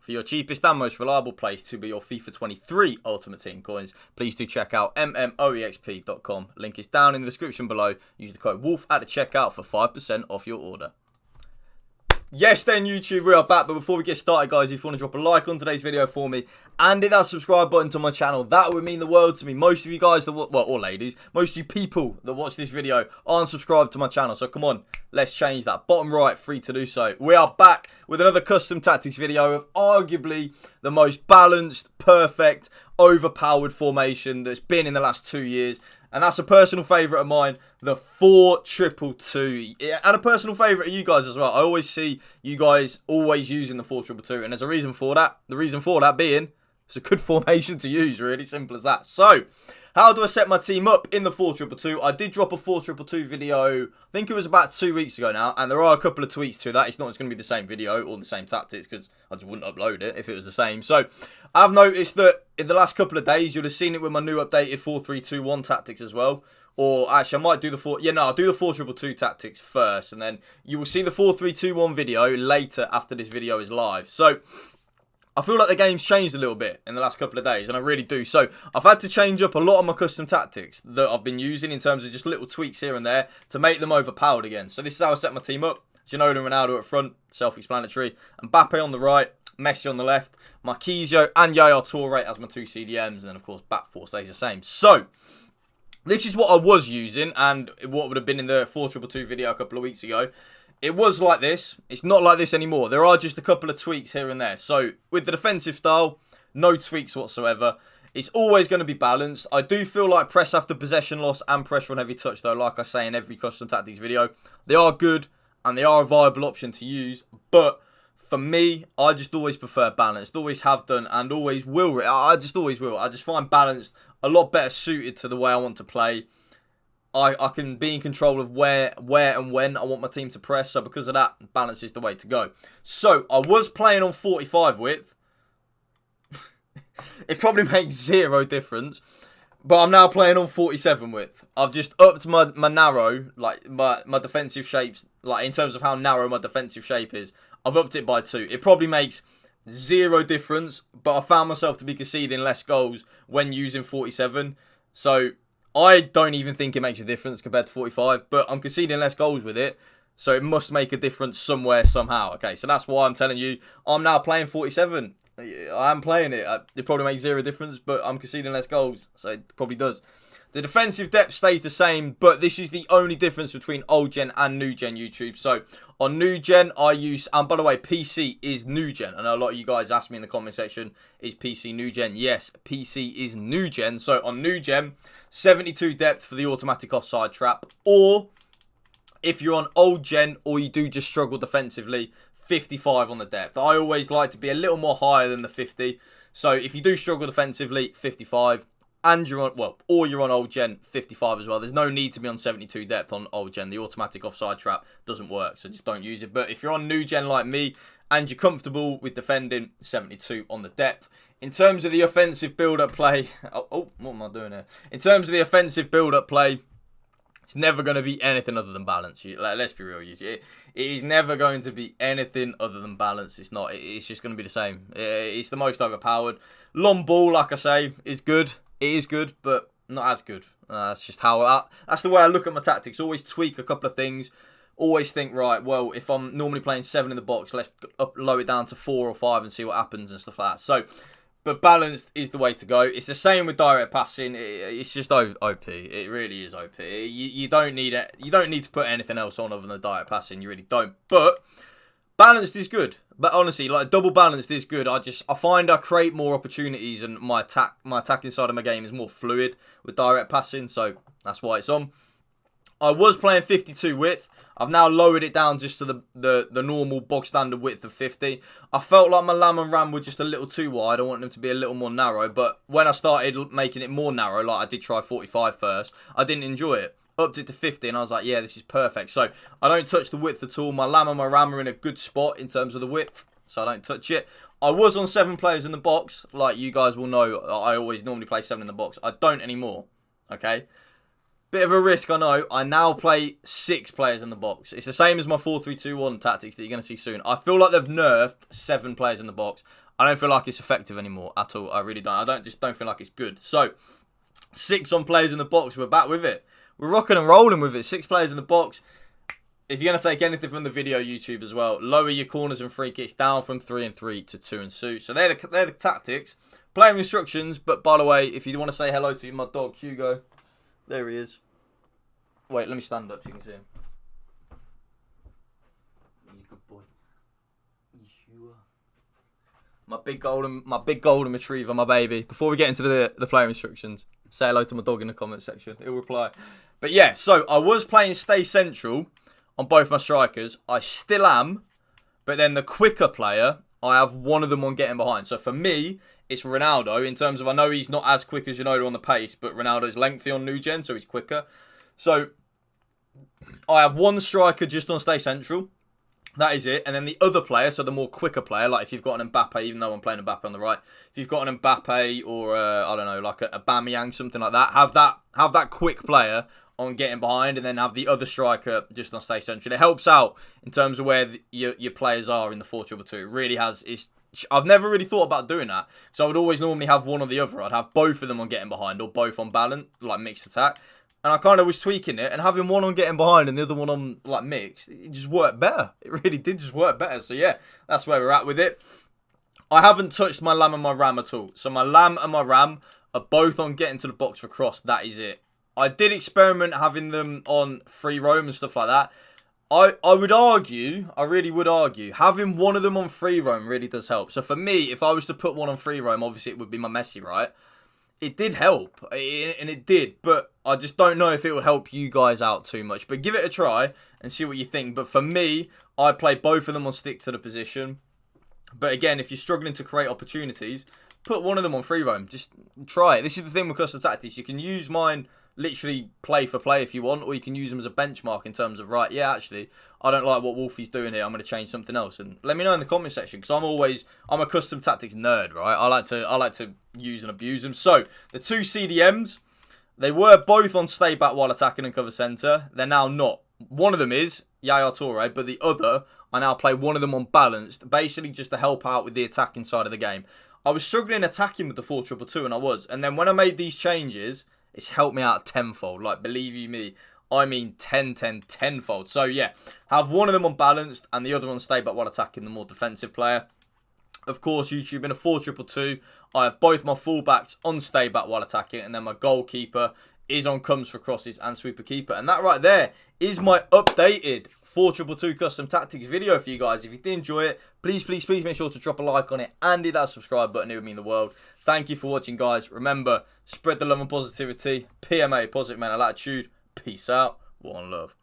For your cheapest and most reliable place to be your FIFA 23 Ultimate Team coins, please do check out mmoexp.com. Link is down in the description below. Use the code WOLF at the checkout for 5% off your order. Yes then YouTube, we are back, but before we get started guys, if you want to drop a like on today's video for me and hit that subscribe button to my channel, that would mean the world to me. Most of you guys, or ladies, most of you people that watch this video aren't subscribed to my channel, so come on, let's change that. Bottom right, free to do so. We are back with another custom tactics video of arguably the most balanced, perfect, overpowered formation that's been in the last 2 years. And that's a personal favourite of mine, the 4-2-2. And a personal favourite of you guys as well. I always see you guys always using the 4-2-2. And there's a reason for that. The reason for that being, it's a good formation to use, really simple as that. So, how do I set my team up in the 4-2-2? I did drop a 4-2-2 video, I think it was about 2 weeks ago now. And there are a couple of tweaks to that. It's not just going to be the same video or the same tactics, because I just wouldn't upload it if it was the same. So, I've noticed that in the last couple of days, you'll have seen it with my new updated 4-3-2-1 tactics as well. Or actually, I might do the I'll do the 4-2-2 tactics first. And then you will see the 4-3-2-1 video later after this video is live. So, I feel like the game's changed a little bit in the last couple of days, and I really do. So, I've had to change up a lot of my custom tactics that I've been using in terms of just little tweaks here and there to make them overpowered again. So, this is how I set my team up. Ginola and Ronaldo up front, self-explanatory. Mbappe on the right, Messi on the left, Marquinhos and Yaya Toure as my 2 CDMs, and then, of course, back four stays the same. So, this is what I was using, and what would have been in the 4-2-2 video a couple of weeks ago. It was like this. It's not like this anymore. There are just a couple of tweaks here and there. So, with the defensive style, no tweaks whatsoever. It's always going to be balanced. I do feel like press after possession loss and pressure on heavy touch, though, like I say in every custom tactics video, they are good and they are a viable option to use. But for me, I just always prefer balanced. Always have done and always will. I just always will. I just find balanced a lot better suited to the way I want to play. I can be in control of where and when I want my team to press. So because of that, balance is the way to go. So I was playing on 45 width. It probably makes zero difference. But I'm now playing on 47 width. I've just upped my narrow, like my defensive shapes, like in terms of how narrow my defensive shape is. I've upped it by 2. It probably makes zero difference. But I found myself to be conceding less goals when using 47. So I don't even think it makes a difference compared to 45, but I'm conceding less goals with it, so it must make a difference somewhere, somehow. Okay, so that's why I'm telling you, I'm now playing 47. I am playing it. It probably makes zero difference, but I'm conceding less goals, so it probably does. The defensive depth stays the same, but this is the only difference between old gen and new gen YouTube. So on new gen, I use, and by the way, PC is new gen. I know a lot of you guys asked me in the comment section, is PC new gen? Yes, PC is new gen. So on new gen, 72 depth for the automatic offside trap, or if you're on old gen or you do just struggle defensively, 55 on the depth. I always like to be a little more higher than the 50. So if you do struggle defensively, 55. And you're on, or you're on old gen, 55 as well. There's no need to be on 72 depth on old gen. The automatic offside trap doesn't work, so just don't use it. But if you're on new gen like me and you're comfortable with defending, 72 on the depth. In terms of the offensive build-up play, what am I doing here? In terms of the offensive build-up play, it's never going to be anything other than balance. Let's be real. It is never going to be anything other than balance. It's not. It's just going to be the same. It's the most overpowered. Long ball, like I say, is good. It is good, but not as good. That's just that's the way I look at my tactics. Always tweak a couple of things. Always think, right, well, if I'm normally playing 7 in the box, let's lower it down to 4 or 5 and see what happens and stuff like that. So, but balanced is the way to go. It's the same with direct passing. It's just OP. It really is OP. You don't need it. You don't need to put anything else on other than direct passing. You really don't. But balanced is good. But honestly, like double balanced is good. I find I create more opportunities and my attacking side of my game is more fluid with direct passing. So that's why it's on. I was playing 52 width. I've now lowered it down just to the normal bog standard width of 50. I felt like my Lam and Ram were just a little too wide. I want them to be a little more narrow. But when I started making it more narrow, like I did try 45 first, I didn't enjoy it. Upped it to 50 and I was like, yeah, this is perfect. So I don't touch the width at all. My Lam and my Ram are in a good spot in terms of the width, so I don't touch it. I was on 7 players in the box. Like you guys will know, I always normally play 7 in the box. I don't anymore, okay? Bit of a risk, I know. I now play 6 players in the box. It's the same as my 4-3-2-1 tactics that you're going to see soon. I feel like they've nerfed 7 players in the box. I don't feel like it's effective anymore at all. I really don't. I just don't feel like it's good. So, 6 on players in the box. We're back with it. We're rocking and rolling with it. 6 players in the box. If you're going to take anything from the video, YouTube as well, lower your corners and free kicks down from 3 and 3 to 2 and 2. So they're the tactics. Playing instructions. But by the way, if you want to say hello to my dog, Hugo, there he is. Wait, let me stand up so you can see him. He's a good boy. Yes, you are. My big golden retriever, my baby. Before we get into the player instructions, say hello to my dog in the comment section. He'll reply. But yeah, so I was playing Stay Central on both my strikers. I still am. But then the quicker player, I have one of them on getting behind. So for me, it's Ronaldo. In terms of, I know he's not as quick as Ronaldo on the pace, but Ronaldo's lengthy on new gen, so he's quicker. So I have one striker just on Stay Central. That is it. And then the other player, so the more quicker player, like if you've got an Mbappe, even though I'm playing Mbappe on the right, if you've got an Mbappe or, I don't know, like a Aubameyang, something like that, have that quick player on getting behind and then have the other striker just on Stay Central. It helps out in terms of where your players are in the 4-2-2. It really has. I've never really thought about doing that. So I would always normally have one or the other. I'd have both of them on getting behind or both on balance, like mixed attack. And I kind of was tweaking it and having one on getting behind and the other one on like mixed, it just worked better. It really did just work better. So yeah, that's where we're at with it. I haven't touched my Lamb and my Ram at all. So my Lamb and my Ram are both on getting to the box for cross. That is it. I did experiment having them on free roam and stuff like that. I would argue, I really would argue, having one of them on free roam really does help. So for me, if I was to put one on free roam, obviously it would be my Messi, right? It did help, and it did, but I just don't know if it would help you guys out too much. But give it a try and see what you think. But for me, I play both of them on stick to the position. But again, if you're struggling to create opportunities, put one of them on free roam. Just try it. This is the thing with custom tactics. You can use mine literally play for play if you want, or you can use them as a benchmark in terms of, right, yeah, actually, I don't like what Wolfie's doing here. I'm going to change something else. And let me know in the comment section, because I'm a custom tactics nerd, right? I like to use and abuse them. So the 2 CDMs, they were both on stay back while attacking and cover centre. They're now not. One of them is Yaya Toure, but the other, I now play one of them on balanced, basically just to help out with the attacking side of the game. I was struggling attacking with the 4-2-2, and I was. And then when I made these changes, it's helped me out tenfold. Like, believe you me, I mean 10-10-10-fold. So, yeah, have one of them on balanced and the other on stay back while attacking, the more defensive player. Of course, YouTube, in a 4-2-2, I have both my fullbacks on stay back while attacking, and then my goalkeeper is on comes for crosses and sweeper keeper. And that right there is my updated 4-2-2 custom tactics video for you guys. If you did enjoy it, please make sure to drop a like on it and hit that subscribe button. It would mean the world. Thank you for watching, guys. Remember, spread the love and positivity. PMA, positive mental attitude. Peace out. One love.